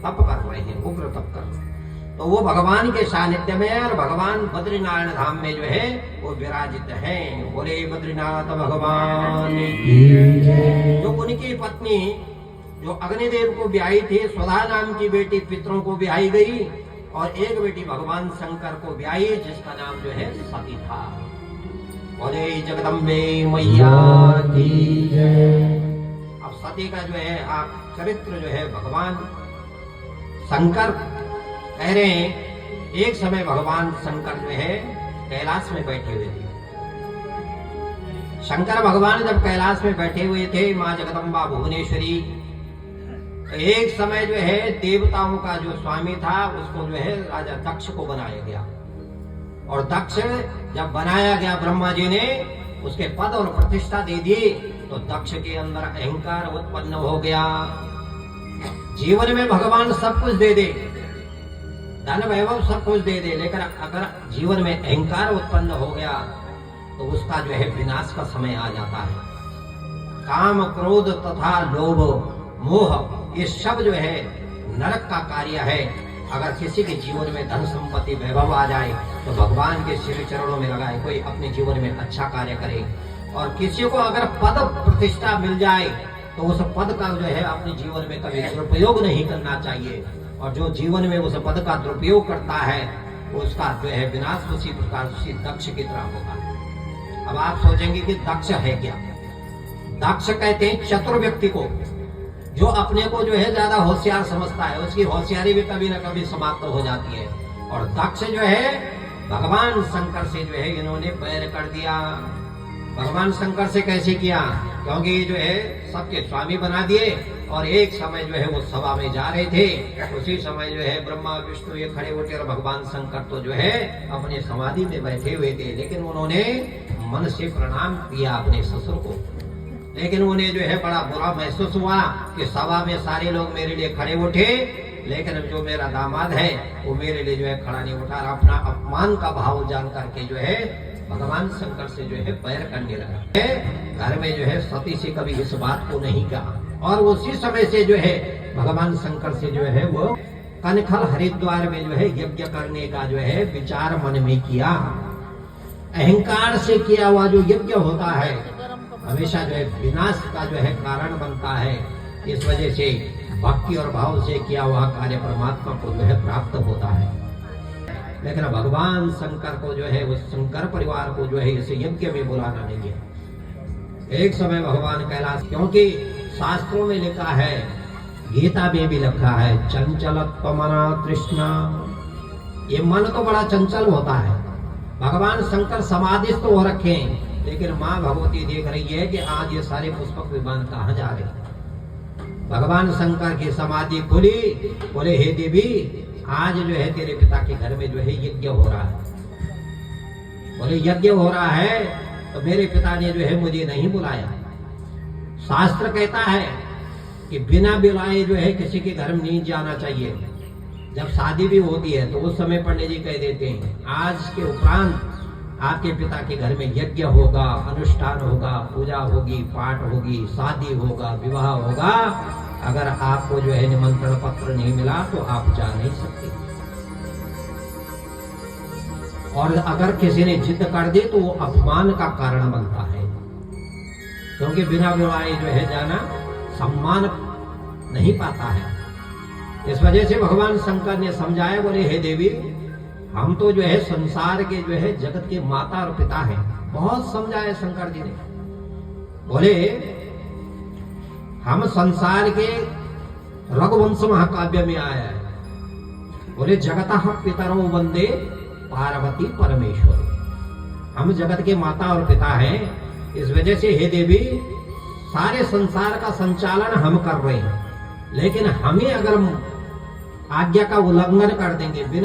तप कर रहे हैं, उग्र तप कर रहे हैं। तो वो भगवान के सानिध्य में और भगवान बद्रीनारायण धाम में जो है वो विराजित हैं। बोले बद्रीनाथ भगवान की। जो उनकी पत्नी जो अग्निदेव को ब्याही थी, स्वधा नाम की बेटी पितरों को ब्याही गई, और एक बेटी भगवान शंकर को ब्याही जिसका नाम जो है सती था। बोले जगदम्बे मैया की जय। अब सती का जो है आप चरित्र जो है भगवान शंकर कह रहे हैं, एक समय भगवान शंकर जो है कैलाश में बैठे हुए थे। शंकर भगवान जब कैलाश में बैठे हुए थे, माँ जगदम्बा भुवनेश्वरी, तो एक समय जो है देवताओं का जो स्वामी था उसको जो है राजा दक्ष को बनाया गया, और दक्ष जब बनाया गया ब्रह्मा जी ने उसके पद और प्रतिष्ठा दे दी, तो दक्ष के अंदर अहंकार उत्पन्न हो गया। जीवन में भगवान सब कुछ दे दे, धन वैभव सब कुछ दे दे, लेकिन अगर जीवन में अहंकार उत्पन्न हो गया तो उसका जो है विनाश का समय आ जाता है। काम, क्रोध तथा लोभ, मोह, ये सब जो है नरक का कार्य है। अगर किसी के जीवन में धन संपत्ति वैभव आ जाए तो भगवान के श्री चरणों में लगाए, कोई अपने जीवन में अच्छा कार्य करे। और किसी को अगर पद प्रतिष्ठा मिल जाए तो उस पद का जो है अपने जीवन में कभी दुरुपयोग नहीं करना चाहिए, और जो जीवन में उस पद का दुरुपयोग करता है उसका जो है विनाश उसी प्रकार उसी दक्ष की तरह होगा। अब आप सोचेंगे कि दक्ष है क्या? दक्ष कहते हैं चतुर व्यक्ति को, जो अपने को जो है ज्यादा होशियार समझता है, उसकी होशियारी भी कभी ना कभी समाप्त हो जाती है। और दक्ष जो है भगवान शंकर से जो है इन्होंने बैर कर दिया। भगवान शंकर से कैसे किया? क्योंकि जो है सबके स्वामी बना दिए, और एक समय जो है वो सभा में जा रहे थे, उसी समय जो है ब्रह्मा विष्णु ये खड़े होते, और भगवान शंकर तो जो है अपने समाधि में बैठे हुए थे, लेकिन उन्होंने मन से प्रणाम किया अपने ससुर को। लेकिन उन्हें जो है बड़ा बुरा महसूस हुआ कि सभा में सारे लोग मेरे लिए खड़े उठे, लेकिन जो मेरा दामाद है वो मेरे लिए जो है खड़ा नहीं उठा। अपना अपमान का भाव जान करके जो है भगवान शंकर से जो है बैर करने लगा। घर में जो है सती से कभी इस बात को नहीं कहा, और उसी समय से जो है भगवान शंकर से जो है वो कनखल हरिद्वार में जो है यज्ञ करने का जो है विचार मन में किया। अहंकार से किया हुआ जो यज्ञ होता है हमेशा जो है विनाश का जो है कारण बनता है। इस वजह से भक्ति और भाव से किया हुआ कार्य परमात्मा को जो है प्राप्त होता है। लेकिन भगवान शंकर को जो है उस शंकर परिवार को जो है इस यज्ञ में बुलाना नहीं है। एक समय भगवान कैलाश, क्योंकि शास्त्रों में लिखा है, गीता में भी लिखा है, चंचलत्व मना तृष्णा, ये मन तो बड़ा चंचल होता है। भगवान शंकर समाधिस्थ हो रखे हैं, लेकिन माँ भगवती देख रही है कि आज ये सारे पुष्पक विमान कहाँ जा रहे हैं। भगवान शंकर की समाधि खुली, बोले हे देवी, आज जो है तेरे पिता के घर में जो है यज्ञ हो रहा है। बोले यज्ञ हो रहा है तो मेरे पिता ने जो है मुझे नहीं बुलाया। शास्त्र कहता है कि बिना बुलाए जो है किसी के घर में नहीं जाना चाहिए। जब शादी भी होती है तो उस समय पंडित जी कह देते हैं, आज के उपरांत आपके पिता के घर में यज्ञ होगा, अनुष्ठान होगा, पूजा होगी, पाठ होगी, शादी होगा, विवाह होगा। अगर आपको जो है निमंत्रण पत्र नहीं मिला तो आप जा नहीं सकते। और अगर किसी ने जिद कर दी तो वो अपमान का कारण बनता है, क्योंकि बिना विवाह जो है जाना सम्मान नहीं पाता है। इस वजह से भगवान शंकर ने समझाया, बोले हे देवी, हम तो जो है संसार के जो है जगत के माता और पिता हैं। बहुत समझाया शंकर जी ने। बोले हम संसार के रघुवंश महाकाव्य में आया है। बोले जगतः पितरो वंदे पार्वती परमेश्वर, हम जगत के माता और पिता हैं। इस वजह से हे देवी, सारे संसार का संचालन हम कर रहे हैं, लेकिन हमें अगर आज्ञा का उल्लंघन कर देंगे,